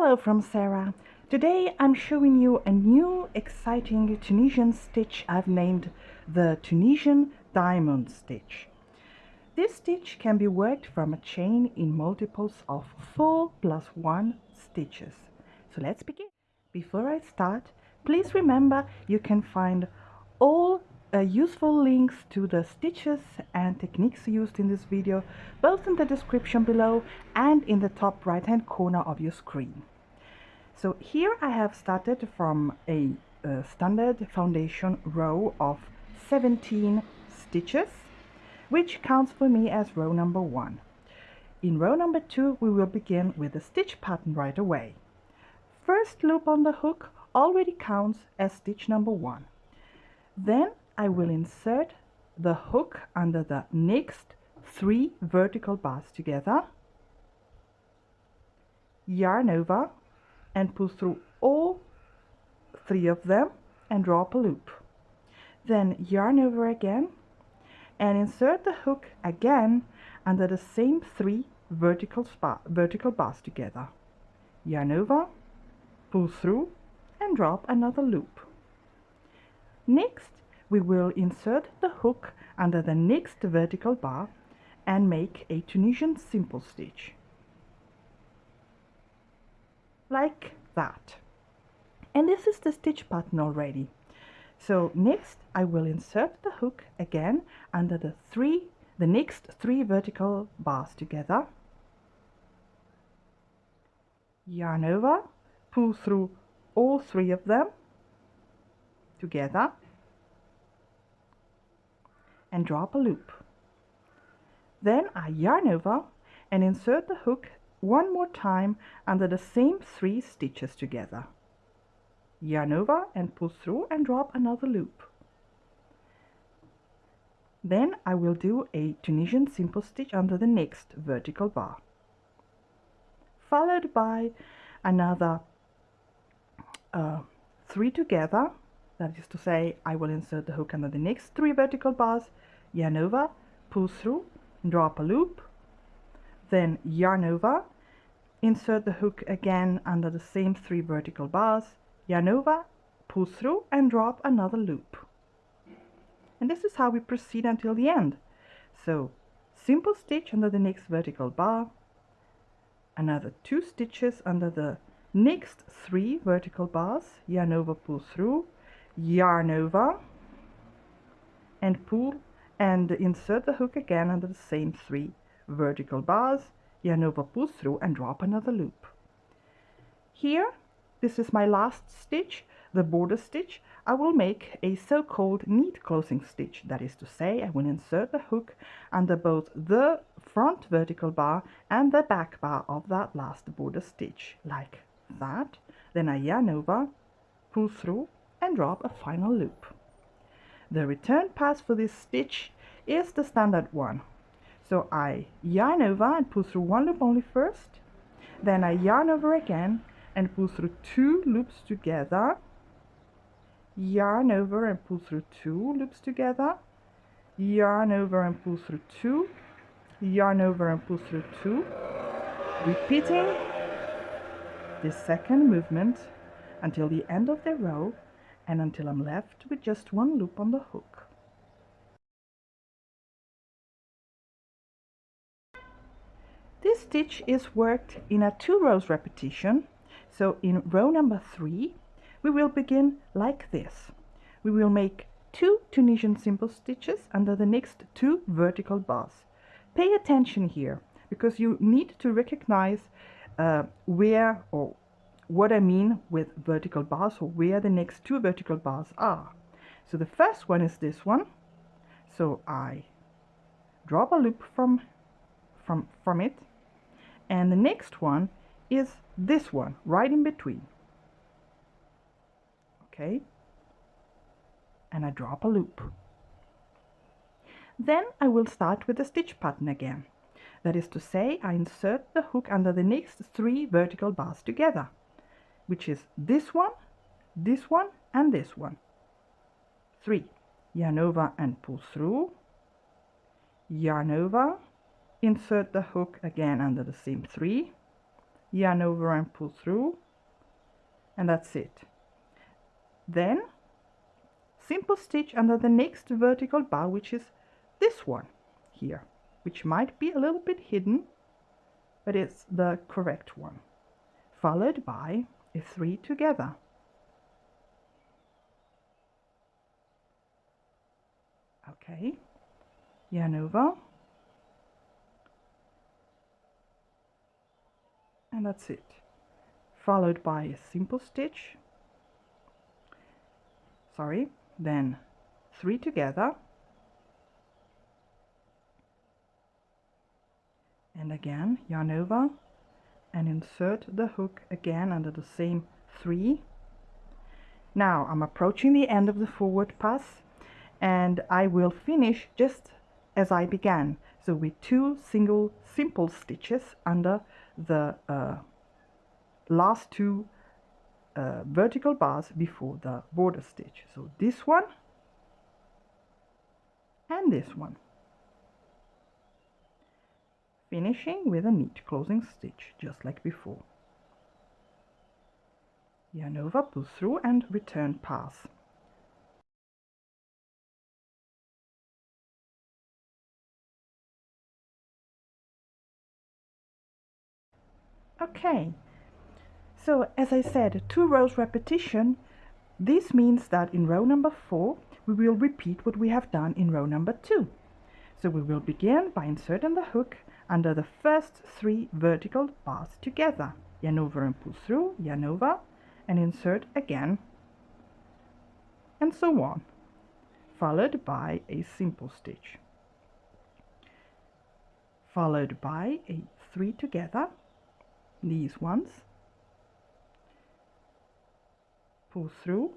Hello from Sarah. Today I'm showing you a new exciting Tunisian stitch I've named the Tunisian Diamond Stitch. This stitch can be worked from a chain in multiples of 4 plus 1 stitches. So let's begin. Before I start, please remember you can find all useful links to the stitches and techniques used in this video both in the description below and in the top right hand corner of your screen. So here I have started from a standard foundation row of 17 stitches, which counts for me as row number 1. In row number 2 we will begin with the stitch pattern right away. First loop on the hook already counts as stitch number 1. Then I will insert the hook under the next 3 vertical bars together, yarn over and pull through all 3 of them and draw up a loop. Then yarn over again and insert the hook again under the same 3 vertical bars together. Yarn over, pull through and draw up another loop. Next we will insert the hook under the next vertical bar and make a Tunisian simple stitch. Like that. And this is the stitch pattern already. So next I will insert the hook again under the next 3 vertical bars together. Yarn over, pull through all 3 of them together and draw up a loop. Then I yarn over and insert the hook one more time under the same 3 stitches together. Yarn over and pull through and draw up another loop. Then I will do a Tunisian simple stitch under the next vertical bar, followed by another 3 together. That is to say, I will insert the hook under the next 3 vertical bars, yarn over, pull through, and draw up a loop. Then yarn over, insert the hook again under the same 3 vertical bars, yarn over, pull through, and draw up another loop. And this is how we proceed until the end. So, simple stitch under the next vertical bar, another 2 stitches under the next 3 vertical bars, yarn over, pull through, yarn over and pull and insert the hook again under the same 3 vertical bars, yarn over, pull through and draw up another loop. Here, this is my last stitch, the border stitch. I will make a so-called neat closing stitch. That is to say, I will insert the hook under both the front vertical bar and the back bar of that last border stitch, like that. Then I yarn over, pull through and draw up a final loop. The return pass for this stitch is the standard one. So I yarn over and pull through 1 loop only first, then I yarn over again and pull through 2 loops together, yarn over and pull through 2 loops together, yarn over and pull through 2, yarn over and pull through 2, repeating the second movement until the end of the row and until I'm left with just 1 loop on the hook. This stitch is worked in a 2 rows repetition. So in row number 3 we will begin like this. We will make 2 Tunisian simple stitches under the next 2 vertical bars. Pay attention here because you need to recognize where or what I mean with vertical bars, or where the next 2 vertical bars are. So the first one is this one. So I drop a loop from it, and the next one is this one right in between. Okay, and I drop a loop. Then I will start with the stitch pattern again. That is to say, I insert the hook under the next 3 vertical bars together, which is this one, and this one. 3. Yarn over and pull through, yarn over, insert the hook again under the same 3, yarn over and pull through, and that's it. Then simple stitch under the next vertical bar, which is this one here, which might be a little bit hidden, but it's the correct one, followed by a 3 together. Okay, yarn over, and that's it, followed by a simple stitch, then 3 together, and again yarn over and insert the hook again under the same 3. Now I'm approaching the end of the forward pass, and I will finish just as I began, so with 2 single simple stitches under the last 2 vertical bars before the border stitch. So this one and this one, finishing with a neat closing stitch just like before. Yarn over, pull through and return pass. Okay, so as I said, 2 rows repetition. This means that in row number 4 we will repeat what we have done in row number 2. So we will begin by inserting the hook under the first 3 vertical bars together. Yarn over and pull through, yarn over and insert again, and so on, followed by a simple stitch, followed by a 3 together, these ones, pull through,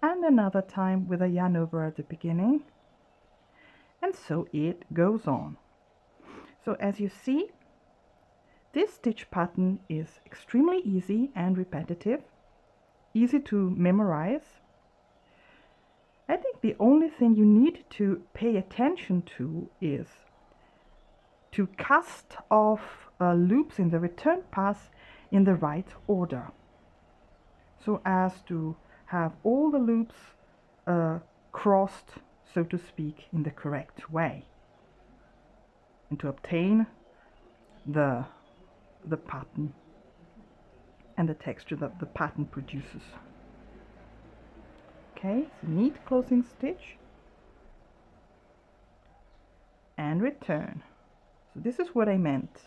and another time with a yarn over at the beginning, and so it goes on. So as you see, this stitch pattern is extremely easy and repetitive, easy to memorize. I think the only thing you need to pay attention to is to cast off loops in the return pass in the right order, so as to have all the loops crossed, so to speak, in the correct way, and to obtain the pattern and the texture that the pattern produces. Okay, so neat closing stitch and return. So this is what I meant.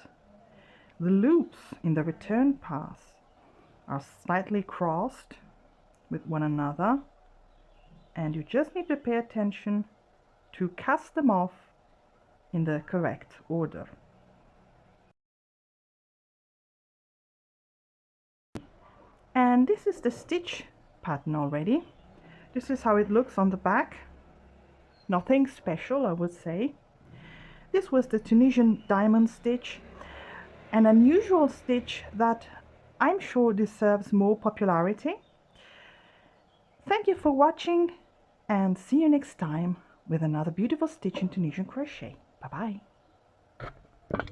The loops in the return pass are slightly crossed with one another, and you just need to pay attention to cast them off in the correct order. And this is the stitch pattern already. This is how it looks on the back. Nothing special, I would say. This was the Tunisian Diamond Stitch, an unusual stitch that I'm sure deserves more popularity. Thank you for watching, and see you next time with another beautiful stitch in Tunisian crochet. Bye bye.